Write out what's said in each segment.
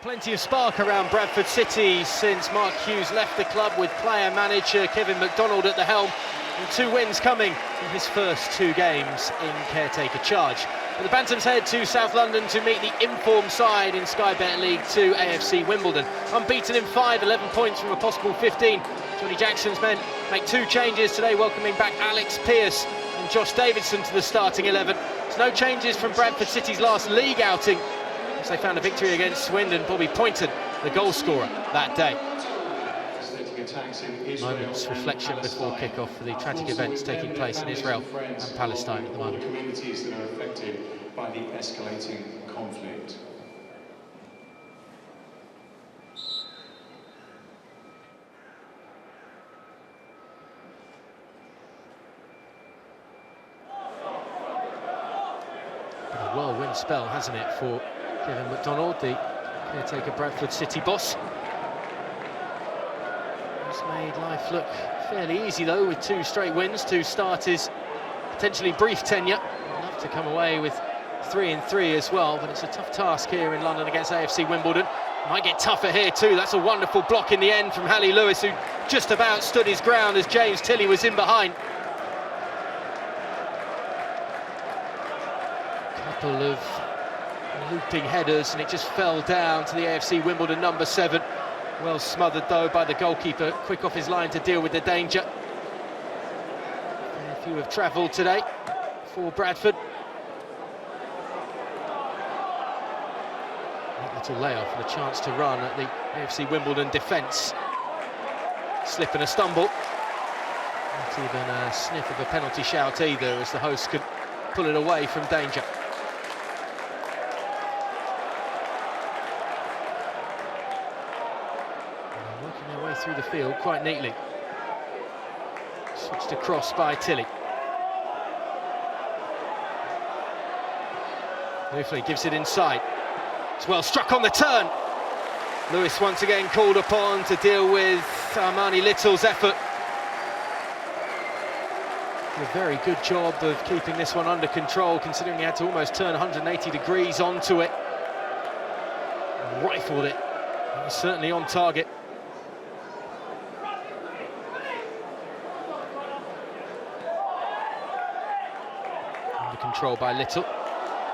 Plenty of spark around Bradford City since Mark Hughes left the club, with player-manager Kevin McDonald at the helm, and 2 wins coming in his first 2 games in caretaker charge. But the Bantams head to South London to meet the informed side in Sky Bet League 2 AFC Wimbledon. Unbeaten in 5, 11 points from a possible 15. Johnny Jackson's men make 2 changes today, welcoming back Alex Pearce and Josh Davidson to the starting 11. There's no changes from Bradford City's last league outing, as they found a victory against Swindon. Bobby Poynton, the goal scorer that day. Moments reflection before kick-off for the tragic events taking place in Israel and Palestine at the moment. Communities that are affected by the escalating conflict. Been a whirlwind spell, hasn't it, for Kevin McDonald, the caretaker Bradford City boss. He's made life look fairly easy though, with 2 straight wins, 2 starters, potentially brief tenure. I'd love to come away with 3 and 3 as well, but it's a tough task here in London against AFC Wimbledon. Might get tougher here too. That's a wonderful block in the end from Hallie Lewis, who just about stood his ground as James Tilley was in behind. Couple of looping headers and it just fell down to the AFC Wimbledon number 7. Well smothered though by the goalkeeper, quick off his line to deal with the danger. A few have travelled today for Bradford. That little layoff and a chance to run at the AFC Wimbledon defence. Slip and a stumble. Not even a sniff of a penalty shout either, as the hosts could pull it away from danger. Through the field quite neatly. Switched across by Tilley. Newfleet gives it inside. It's well struck on the turn. Lewis once again called upon to deal with Armani Little's effort. A very good job of keeping this one under control, considering he had to almost turn 180 degrees onto it. Rifled it. It was certainly on target. Control by Little,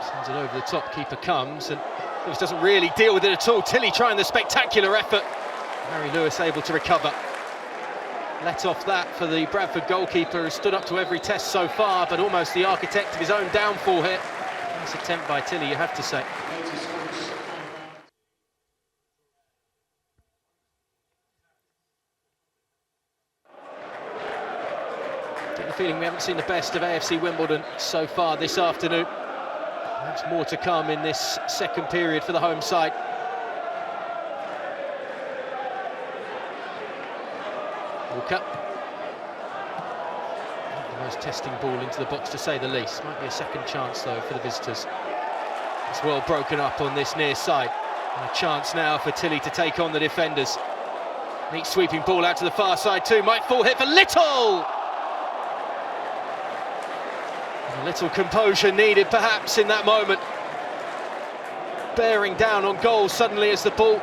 sends it over the top, keeper comes and Lewis doesn't really deal with it at all. Tilley trying the spectacular effort, Harry Lewis able to recover. Let off that for the Bradford goalkeeper, who stood up to every test so far, but almost the architect of his own downfall here. Nice attempt by Tilley, you have to say. Get the feeling we haven't seen the best of AFC Wimbledon so far this afternoon. Perhaps more to come in this second period for the home side. Walker. Not the most testing ball into the box, to say the least. Might be a second chance though for the visitors. It's well broken up on this near side. And a chance now for Tilley to take on the defenders. Neat sweeping ball out to the far side too. Might fall hit for Little! A little composure needed perhaps in that moment. Bearing down on goal suddenly as the ball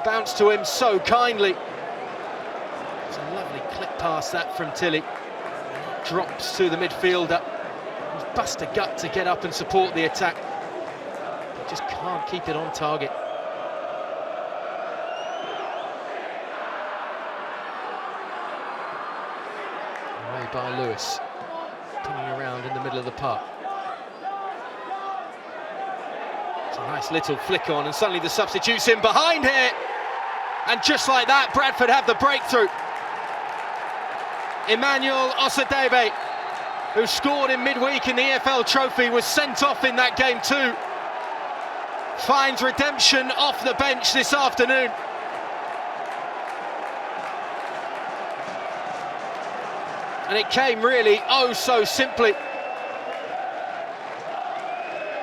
bounced to him so kindly. It's a lovely clip past that from Tilley. Drops to the midfielder. He's bust a gut to get up and support the attack. But just can't keep it on target. Away by Lewis. Coming around in the middle of the park. It's a nice little flick on, and suddenly the substitute's in behind here. And just like that, Bradford have the breakthrough. Emmanuel Osadebe, who scored in midweek in the EFL Trophy, was sent off in that game too. Finds redemption off the bench this afternoon. And it came really oh so simply.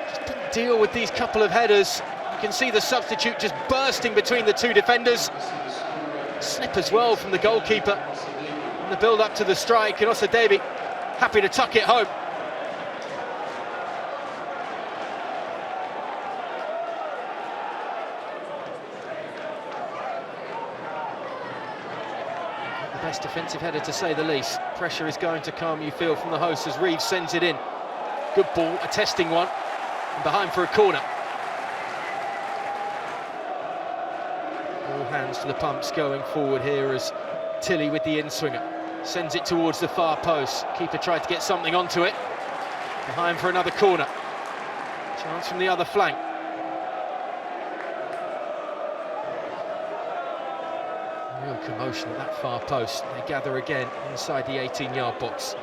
Just didn't deal with these couple of headers. You can see the substitute just bursting between the 2 defenders. Slip as well from the goalkeeper in the build up to the strike, and Osadebe happy to tuck it home. the best defensive header to say the least. Pressure is going to come, you feel, from the hosts as Reeves sends it in. Good ball, a testing one, and behind for a corner. All hands to the pumps going forward here as Tilly with the in-swinger sends it towards the far post. Keeper tried to get something onto it. Behind for another corner. Chance from the other flank. Real commotion at that far post. They gather again inside the 18-yard box.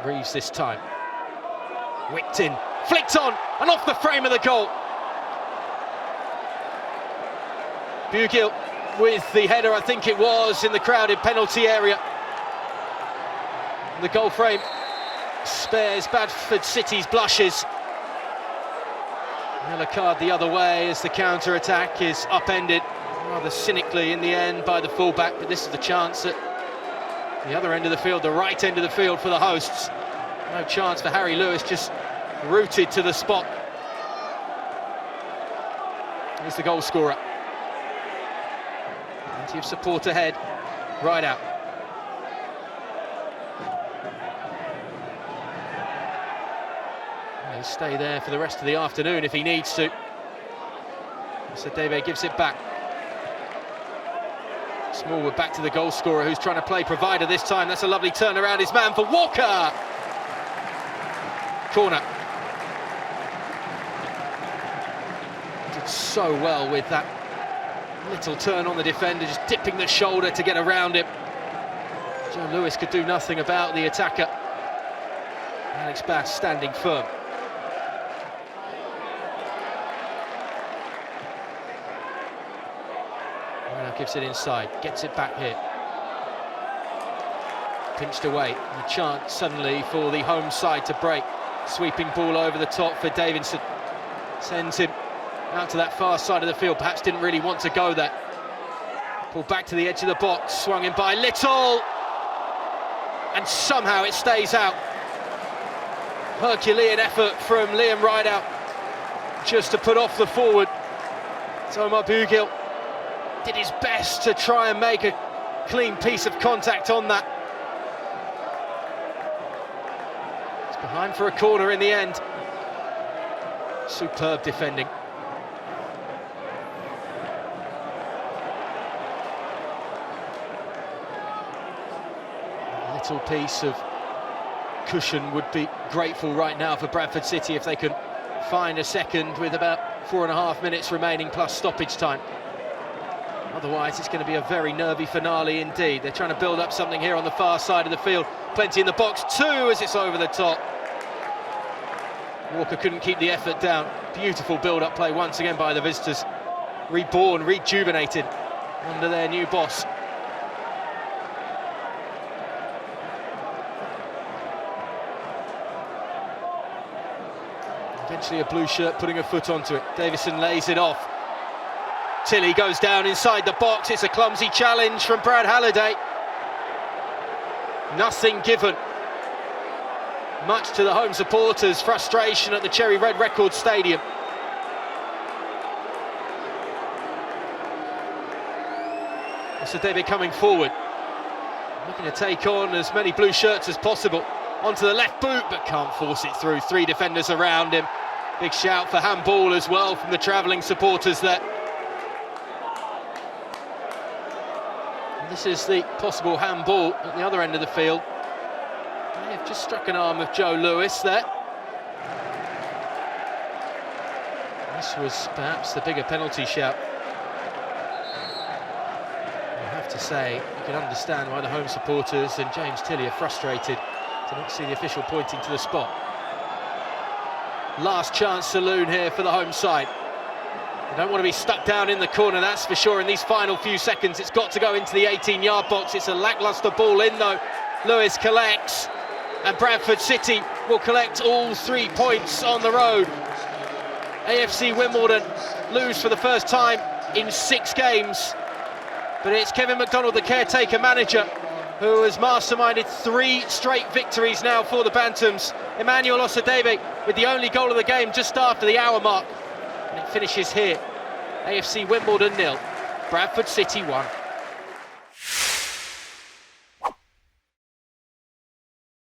Reeves this time. Whipped in, flicked on, and off the frame of the goal. Bugiel with the header, I think it was, in the crowded penalty area. The goal frame spares Bradford City's blushes. Yellow card the other way as the counter-attack is upended rather cynically in the end by the fullback, but this is the chance at the other end of the field, the right end of the field for the hosts. No chance for Harry Lewis, just rooted to the spot. Here's the goal scorer. Plenty of support ahead, right out. He'll stay there for the rest of the afternoon if he needs to. Sadebe gives it back. Smallwood back to the goal scorer, who's trying to play provider this time. That's a lovely turnaround. His man for Walker. Corner. Did so well with that little turn on the defender, just dipping the shoulder to get around him. Joe Lewis could do nothing about the attacker. Alex Bass standing firm. Gives it inside, gets it back here. Pinched away, and a chance suddenly for the home side to break. Sweeping ball over the top for Davidson. Sends him out to that far side of the field, perhaps didn't really want to go there. Pulled back to the edge of the box, swung in by Little, and somehow it stays out. Herculean effort from Liam Rideout just to put off the forward. Omar Bugiel did his best to try and make a clean piece of contact on that. It's behind for a corner in the end. Superb defending. A little piece of cushion would be grateful right now for Bradford City if they could find a second with about 4.5 minutes remaining plus stoppage time. Otherwise, it's going to be a very nervy finale indeed. They're trying to build up something here on the far side of the field. Plenty in the box too as it's over the top. Walker couldn't keep the effort down. Beautiful build-up play once again by the visitors. Reborn, rejuvenated under their new boss. Eventually a blue shirt putting a foot onto it. Davison lays it off. Tilly goes down inside the box. It's a clumsy challenge from Brad Halliday. Nothing given. Much to the home supporters' frustration at the Cherry Red Records Stadium. Sadebe coming forward, looking to take on as many blue shirts as possible. Onto the left boot, but can't force it through. Three defenders around him. Big shout for handball as well from the travelling supporters there. This is the possible handball at the other end of the field. They've just struck an arm of Joe Lewis there. This was perhaps the bigger penalty shout. I have to say, you can understand why the home supporters and James Tilly are frustrated to not see the official pointing to the spot. Last chance saloon here for the home side. They don't want to be stuck down in the corner, that's for sure. In these final few seconds, it's got to go into the 18-yard box. It's a lacklustre ball in, though. Lewis collects, and Bradford City will collect all 3 points on the road. AFC Wimbledon lose for the first time in 6 games. But it's Kevin McDonald, the caretaker manager, who has masterminded 3 straight victories now for the Bantams. Emmanuel Osadebe with the only goal of the game just after the hour mark. And it finishes here. AFC Wimbledon 0, Bradford City 1.